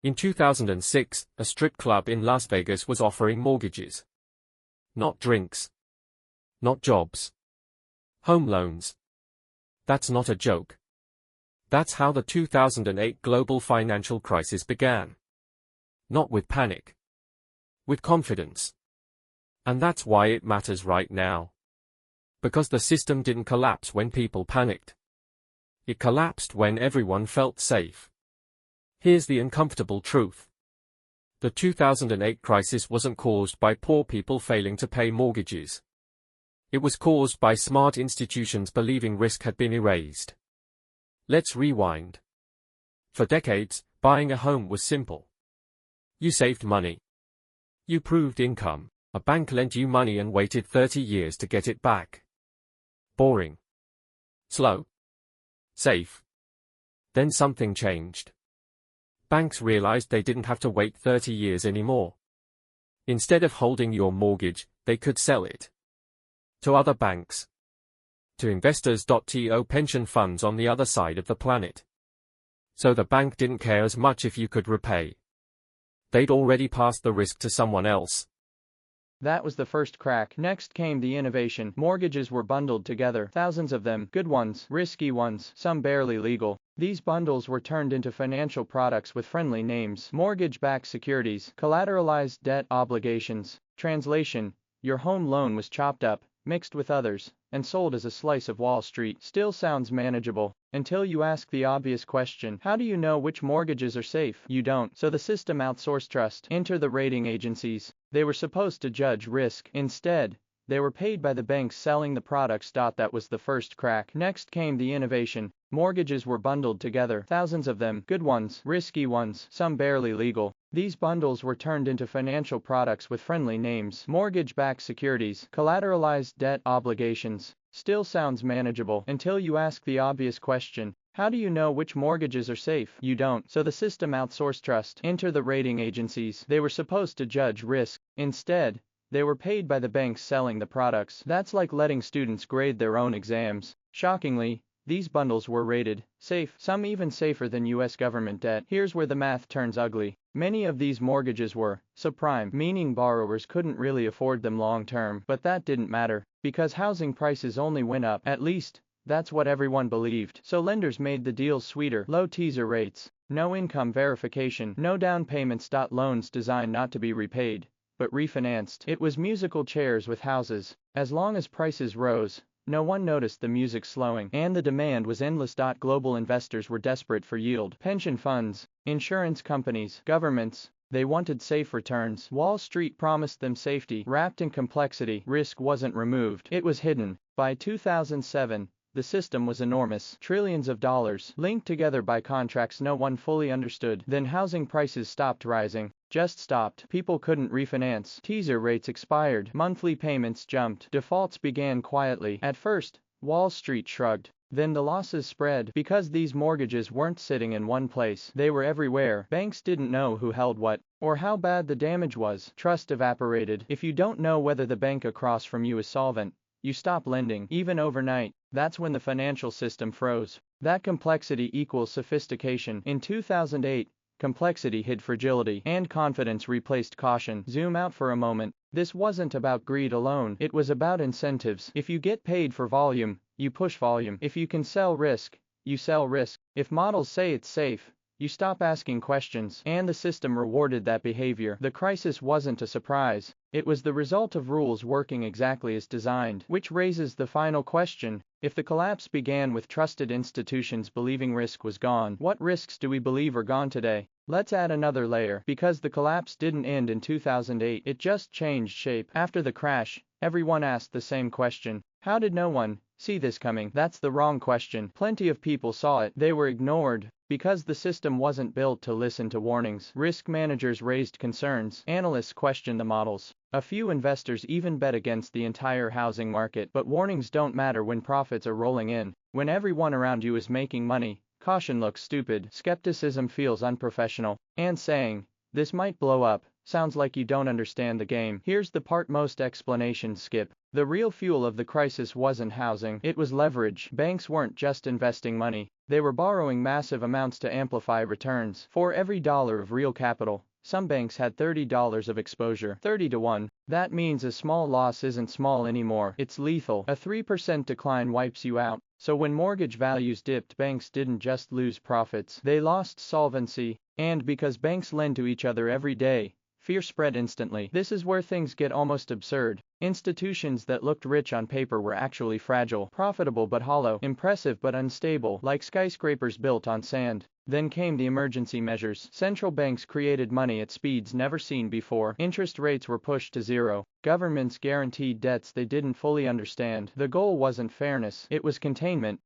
In 2006, a strip club in Las Vegas was offering mortgages. Not drinks. Not jobs. Home loans. That's not a joke. That's how the 2008 global financial crisis began. Not with panic. With confidence. And that's why it matters right now. Because the system didn't collapse when people panicked. It collapsed when everyone felt safe. Here's the uncomfortable truth. The 2008 crisis wasn't caused by poor people failing to pay mortgages. It was caused by smart institutions believing risk had been erased. Let's rewind. For decades, buying a home was simple. You saved money. You proved income. A bank lent you money and waited 30 years to get it back. Boring. Slow. Safe. Then something changed. Banks realized they didn't have to wait 30 years anymore. Instead of holding your mortgage, they could sell it. To other banks. To investors. To pension funds on the other side of the planet. So the bank didn't care as much if you could repay. They'd already passed the risk to someone else. That was the first crack. Next came the innovation. Mortgages were bundled together, thousands of them, good ones, risky ones, some barely legal. These bundles were turned into financial products with friendly names: mortgage-backed securities, collateralized debt obligations. Translation: your home loan was chopped up, mixed with others, and sold as a slice of Wall Street. Still sounds manageable, until you ask the obvious question: how do you know which mortgages are safe? You don't. So the system outsourced trust. Enter the rating agencies. They were supposed to judge risk. Instead, they were paid by the banks selling the products. That was the first crack. Next came the innovation. Mortgages were bundled together, thousands of them, good ones, risky ones, some barely legal. These bundles were turned into financial products with friendly names: mortgage-backed securities, collateralized debt obligations. Still sounds manageable, until you ask the obvious question: how do you know which mortgages are safe? You don't. So the system outsourced trust. Enter the rating agencies. They were supposed to judge risk. Instead, they were paid by the banks selling the products. That's like letting students grade their own exams. Shockingly, these bundles were rated safe, some even safer than US government debt. Here's where the math turns ugly. Many of these mortgages were subprime, meaning borrowers couldn't really afford them long term. But that didn't matter, because housing prices only went up. At least, that's what everyone believed. So lenders made the deals sweeter: low teaser rates, no income verification, no down payments. Loans designed not to be repaid, but refinanced. It was musical chairs with houses. As long as prices rose, no one noticed the music slowing, and the demand was endless. Global investors were desperate for yield. Pension funds, insurance companies, governments, they wanted safe returns. Wall Street promised them safety, wrapped in complexity. Risk wasn't removed, it was hidden. By 2007, the system was enormous, trillions of dollars, linked together by contracts no one fully understood. Then housing prices stopped rising. Just stopped. People couldn't refinance. Teaser rates expired. Monthly payments jumped. Defaults began quietly. At first, Wall Street shrugged. Then the losses spread. Because these mortgages weren't sitting in one place, they were everywhere. Banks didn't know who held what, or how bad the damage was. Trust evaporated. If you don't know whether the bank across from you is solvent, you stop lending, even overnight. That's when the financial system froze. That complexity equals sophistication. In 2008, complexity hid fragility, and confidence replaced caution. Zoom out for a moment. This wasn't about greed alone, it was about incentives. If you get paid for volume, you push volume. If you can sell risk, you sell risk. If models say it's safe, you stop asking questions, and the system rewarded that behavior. The crisis wasn't a surprise. It was the result of rules working exactly as designed. Which raises the final question: if the collapse began with trusted institutions believing risk was gone, what risks do we believe are gone today? Let's add another layer. Because the collapse didn't end in 2008, it just changed shape. After the crash, everyone asked the same question: how did no one see this coming? That's the wrong question. Plenty of people saw it. They were ignored, because the system wasn't built to listen to warnings. Risk managers raised concerns. Analysts questioned the models. A few investors even bet against the entire housing market. But warnings don't matter when profits are rolling in. When everyone around you is making money, caution looks stupid. Skepticism feels unprofessional. And saying, "this might blow up," Sounds like you don't understand the game. Here's the part most explanations skip. The real fuel of the crisis wasn't housing, it was leverage. Banks weren't just investing money, they were borrowing massive amounts to amplify returns. For every dollar of real capital, some banks had $30 of exposure. 30 to 1. That means a small loss isn't small anymore, it's lethal. A 3% decline wipes you out. So when mortgage values dipped, banks didn't just lose profits, they lost solvency. And because banks lend to each other every day, fear spread instantly. This is where things get almost absurd. Institutions that looked rich on paper were actually fragile, profitable but hollow, impressive but unstable, like skyscrapers built on sand. Then came the emergency measures. Central banks created money at speeds never seen before. Interest rates were pushed to zero. Governments guaranteed debts they didn't fully understand. The goal wasn't fairness, it was containment.